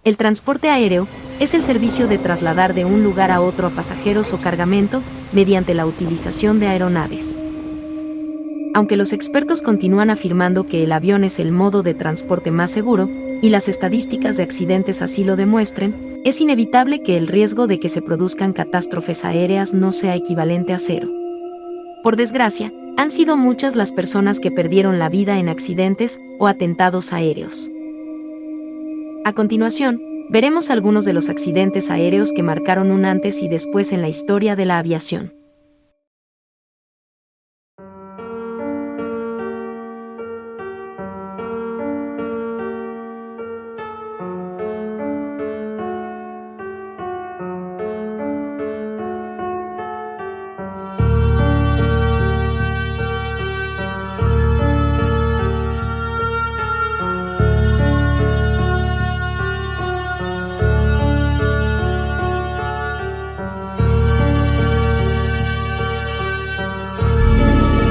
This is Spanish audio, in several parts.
El transporte aéreo es el servicio de trasladar de un lugar a otro a pasajeros o cargamento mediante la utilización de aeronaves. Aunque los expertos continúan afirmando que el avión es el modo de transporte más seguro, y las estadísticas de accidentes así lo demuestren, es inevitable que el riesgo de que se produzcan catástrofes aéreas no sea equivalente a cero. Por desgracia, han sido muchas las personas que perdieron la vida en accidentes o atentados aéreos. A continuación, veremos algunos de los accidentes aéreos que marcaron un antes y después en la historia de la aviación.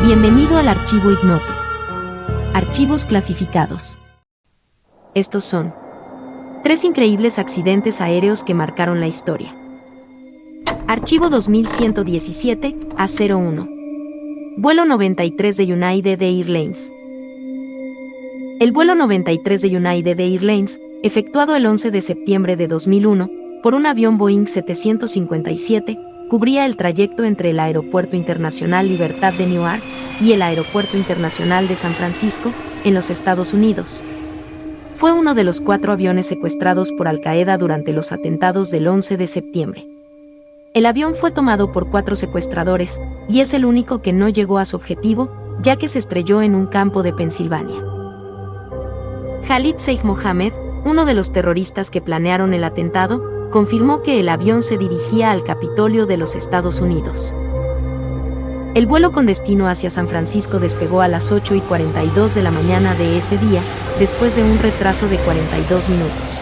Bienvenido al Archivo Ignoto. Archivos clasificados. Estos son 3 increíbles accidentes aéreos que marcaron la historia. Archivo 2117 A01. Vuelo 93 de United Airlines. El vuelo 93 de United Airlines, efectuado el 11 de septiembre de 2001 por un avión Boeing 757, cubría el trayecto entre el Aeropuerto Internacional Libertad de Newark y el Aeropuerto Internacional de San Francisco, en los Estados Unidos. Fue uno de los 4 aviones secuestrados por Al-Qaeda durante los atentados del 11 de septiembre. El avión fue tomado por 4 secuestradores, y es el único que no llegó a su objetivo, ya que se estrelló en un campo de Pensilvania. Khalid Sheikh Mohammed, uno de los terroristas que planearon el atentado, confirmó que el avión se dirigía al Capitolio de los Estados Unidos. El vuelo con destino hacia San Francisco despegó a las 8:42 de la mañana de ese día, después de un retraso de 42 minutos.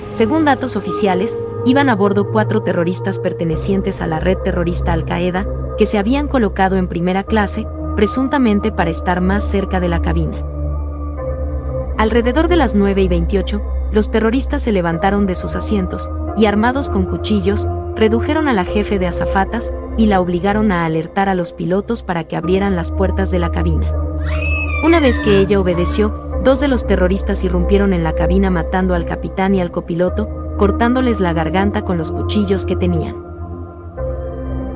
Según datos oficiales, iban a bordo 4 terroristas pertenecientes a la red terrorista Al-Qaeda, que se habían colocado en primera clase, presuntamente para estar más cerca de la cabina. Alrededor de las 9:28, los terroristas se levantaron de sus asientos, y armados con cuchillos, redujeron a la jefe de azafatas, y la obligaron a alertar a los pilotos para que abrieran las puertas de la cabina. Una vez que ella obedeció, 2 de los terroristas irrumpieron en la cabina matando al capitán y al copiloto, cortándoles la garganta con los cuchillos que tenían.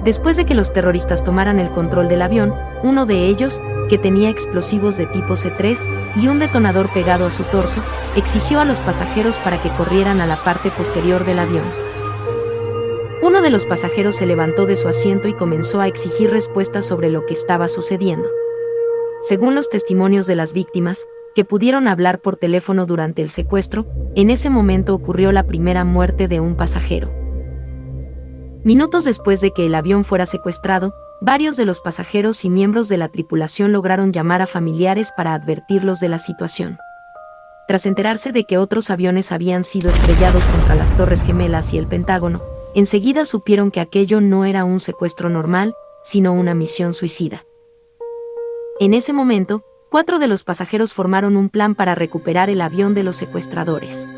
Después de que los terroristas tomaran el control del avión, uno de ellos, que tenía explosivos de tipo C3 y un detonador pegado a su torso, exigió a los pasajeros para que corrieran a la parte posterior del avión. Uno de los pasajeros se levantó de su asiento y comenzó a exigir respuestas sobre lo que estaba sucediendo. Según los testimonios de las víctimas, que pudieron hablar por teléfono durante el secuestro, en ese momento ocurrió la primera muerte de un pasajero. Minutos después de que el avión fuera secuestrado, varios de los pasajeros y miembros de la tripulación lograron llamar a familiares para advertirlos de la situación. Tras enterarse de que otros aviones habían sido estrellados contra las Torres Gemelas y el Pentágono, enseguida supieron que aquello no era un secuestro normal, sino una misión suicida. En ese momento, 4 de los pasajeros formaron un plan para recuperar el avión de los secuestradores.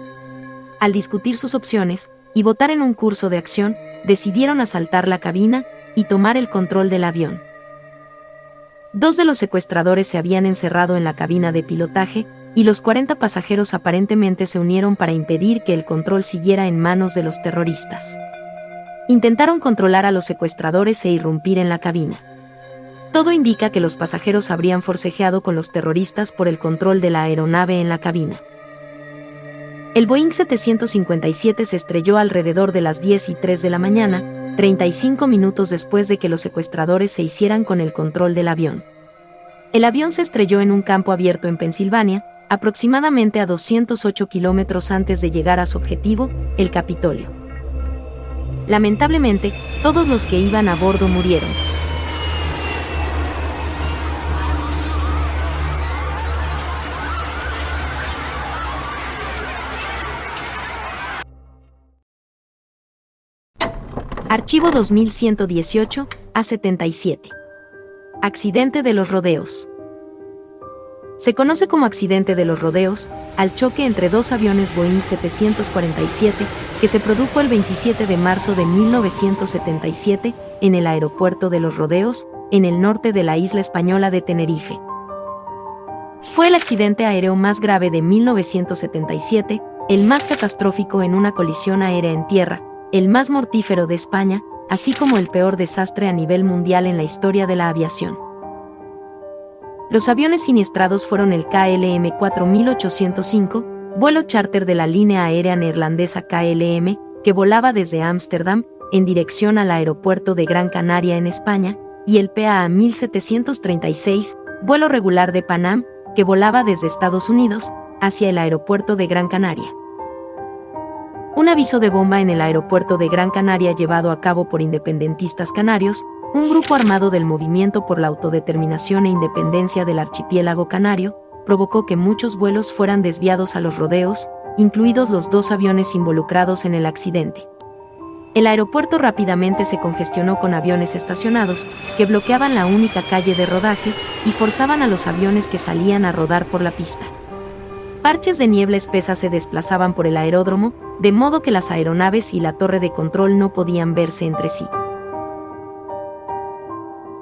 Al discutir sus opciones y votar en un curso de acción, decidieron asaltar la cabina y tomar el control del avión. 2 de los secuestradores se habían encerrado en la cabina de pilotaje, y los 40 pasajeros aparentemente se unieron para impedir que el control siguiera en manos de los terroristas. Intentaron controlar a los secuestradores e irrumpir en la cabina. Todo indica que los pasajeros habrían forcejeado con los terroristas por el control de la aeronave en la cabina. El Boeing 757 se estrelló alrededor de las 10:03 de la mañana, 35 minutos después de que los secuestradores se hicieran con el control del avión. El avión se estrelló en un campo abierto en Pensilvania, aproximadamente a 208 kilómetros antes de llegar a su objetivo, el Capitolio. Lamentablemente, todos los que iban a bordo murieron. Archivo 2118 A77. Accidente de los rodeos. Se conoce como accidente de los rodeos al choque entre dos aviones Boeing 747 que se produjo el 27 de marzo de 1977 en el aeropuerto de Los Rodeos, en el norte de la isla española de Tenerife. Fue el accidente aéreo más grave de 1977, el más catastrófico en una colisión aérea en tierra, el más mortífero de España, así como el peor desastre a nivel mundial en la historia de la aviación. Los aviones siniestrados fueron el KLM 4805, vuelo charter de la línea aérea neerlandesa KLM, que volaba desde Ámsterdam, en dirección al aeropuerto de Gran Canaria en España, y el PAA 1736, vuelo regular de Panam, que volaba desde Estados Unidos, hacia el aeropuerto de Gran Canaria. Un aviso de bomba en el aeropuerto de Gran Canaria llevado a cabo por independentistas canarios, un grupo armado del Movimiento por la Autodeterminación e Independencia del Archipiélago Canario, provocó que muchos vuelos fueran desviados a Los Rodeos, incluidos los dos aviones involucrados en el accidente. El aeropuerto rápidamente se congestionó con aviones estacionados, que bloqueaban la única calle de rodaje y forzaban a los aviones que salían a rodar por la pista. Parches de niebla espesa se desplazaban por el aeródromo, de modo que las aeronaves y la torre de control no podían verse entre sí.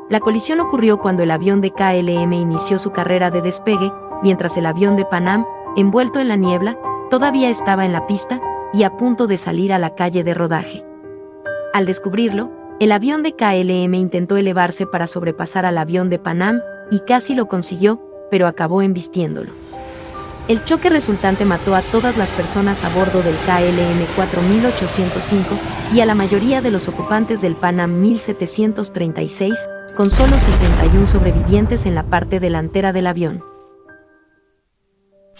La colisión ocurrió cuando el avión de KLM inició su carrera de despegue, mientras el avión de Panam, envuelto en la niebla, todavía estaba en la pista y a punto de salir a la calle de rodaje. Al descubrirlo, el avión de KLM intentó elevarse para sobrepasar al avión de Panam y casi lo consiguió, pero acabó embistiéndolo. El choque resultante mató a todas las personas a bordo del KLM 4805 y a la mayoría de los ocupantes del Panam 1736, con solo 61 sobrevivientes en la parte delantera del avión.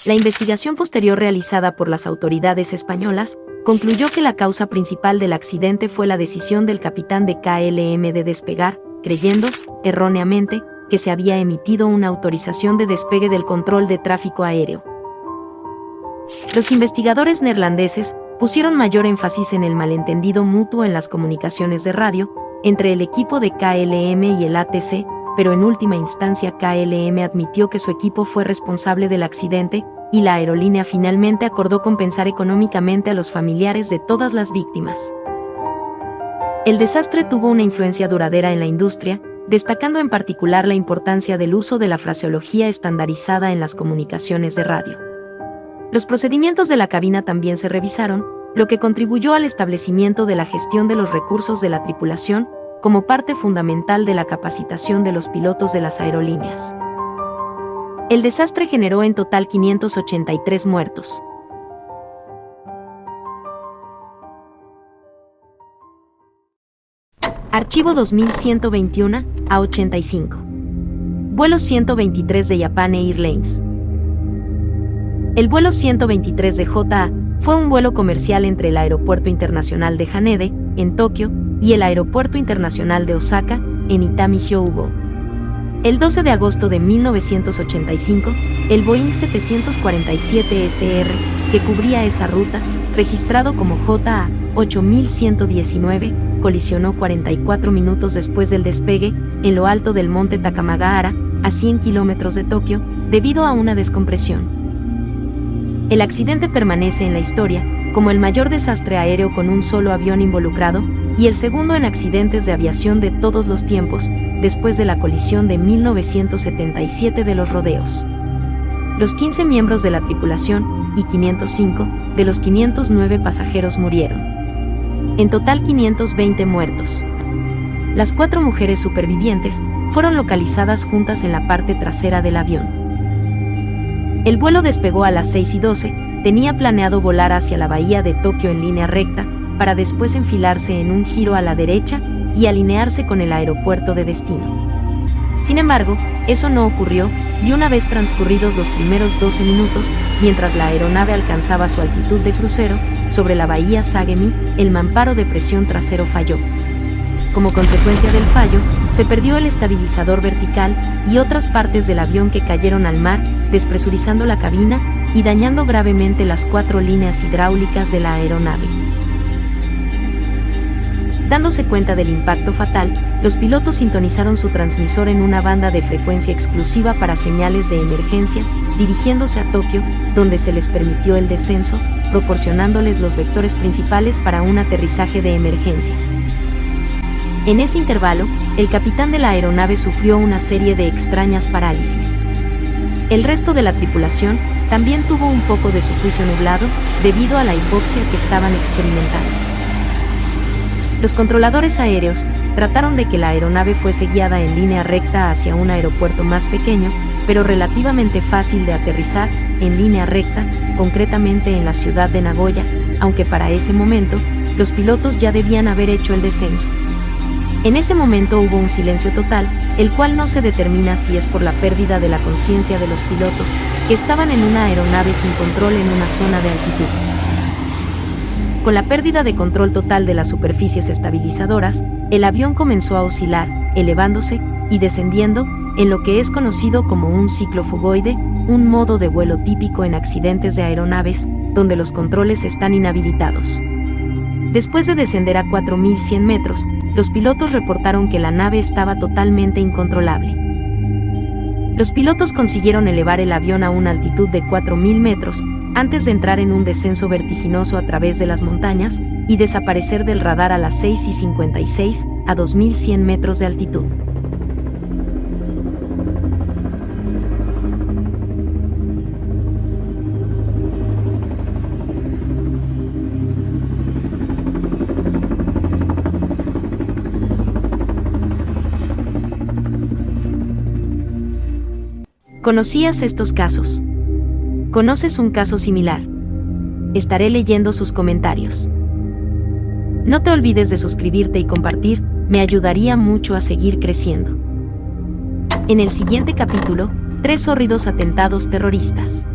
La investigación posterior realizada por las autoridades españolas concluyó que la causa principal del accidente fue la decisión del capitán de KLM de despegar, creyendo, erróneamente, que se había emitido una autorización de despegue del control de tráfico aéreo. Los investigadores neerlandeses pusieron mayor énfasis en el malentendido mutuo en las comunicaciones de radio entre el equipo de KLM y el ATC, pero en última instancia KLM admitió que su equipo fue responsable del accidente y la aerolínea finalmente acordó compensar económicamente a los familiares de todas las víctimas. El desastre tuvo una influencia duradera en la industria, destacando en particular la importancia del uso de la fraseología estandarizada en las comunicaciones de radio. Los procedimientos de la cabina también se revisaron, lo que contribuyó al establecimiento de la gestión de los recursos de la tripulación como parte fundamental de la capacitación de los pilotos de las aerolíneas. El desastre generó en total 583 muertos. Archivo 2121 a 85. Vuelo 123 de Japan Airlines. El vuelo 123 de JA fue un vuelo comercial entre el Aeropuerto Internacional de Haneda, en Tokio, y el Aeropuerto Internacional de Osaka, en Itami-Hyōgo. El 12 de agosto de 1985, el Boeing 747 SR, que cubría esa ruta, registrado como JA 8119, colisionó 44 minutos después del despegue, en lo alto del monte Takamagahara, a 100 kilómetros de Tokio, debido a una descompresión. El accidente permanece en la historia como el mayor desastre aéreo con un solo avión involucrado y el segundo en accidentes de aviación de todos los tiempos, después de la colisión de 1977 de Los Rodeos. Los 15 miembros de la tripulación y 505 de los 509 pasajeros murieron. En total 520 muertos. Las 4 mujeres supervivientes fueron localizadas juntas en la parte trasera del avión. El vuelo despegó a las 6:12, tenía planeado volar hacia la bahía de Tokio en línea recta, para después enfilarse en un giro a la derecha y alinearse con el aeropuerto de destino. Sin embargo, eso no ocurrió, y una vez transcurridos los primeros 12 minutos, mientras la aeronave alcanzaba su altitud de crucero, sobre la bahía Sagemi, el mamparo de presión trasero falló. Como consecuencia del fallo, se perdió el estabilizador vertical y otras partes del avión que cayeron al mar, despresurizando la cabina y dañando gravemente las 4 líneas hidráulicas de la aeronave. Dándose cuenta del impacto fatal, los pilotos sintonizaron su transmisor en una banda de frecuencia exclusiva para señales de emergencia, dirigiéndose a Tokio, donde se les permitió el descenso, proporcionándoles los vectores principales para un aterrizaje de emergencia. En ese intervalo, el capitán de la aeronave sufrió una serie de extrañas parálisis. El resto de la tripulación también tuvo un poco de su juicio nublado debido a la hipoxia que estaban experimentando. Los controladores aéreos trataron de que la aeronave fuese guiada en línea recta hacia un aeropuerto más pequeño, pero relativamente fácil de aterrizar, en línea recta, concretamente en la ciudad de Nagoya, aunque para ese momento, los pilotos ya debían haber hecho el descenso. En ese momento hubo un silencio total, el cual no se determina si es por la pérdida de la conciencia de los pilotos, que estaban en una aeronave sin control en una zona de altitud. Con la pérdida de control total de las superficies estabilizadoras, el avión comenzó a oscilar, elevándose y descendiendo, en lo que es conocido como un ciclo fugoide, un modo de vuelo típico en accidentes de aeronaves, donde los controles están inhabilitados. Después de descender a 4.100 metros, los pilotos reportaron que la nave estaba totalmente incontrolable. Los pilotos consiguieron elevar el avión a una altitud de 4.000 metros, antes de entrar en un descenso vertiginoso a través de las montañas y desaparecer del radar a las 6:56, a 2.100 metros de altitud. ¿Conocías estos casos? ¿Conoces un caso similar? Estaré leyendo sus comentarios. No te olvides de suscribirte y compartir, me ayudaría mucho a seguir creciendo. En el siguiente capítulo, 3 horridos atentados terroristas.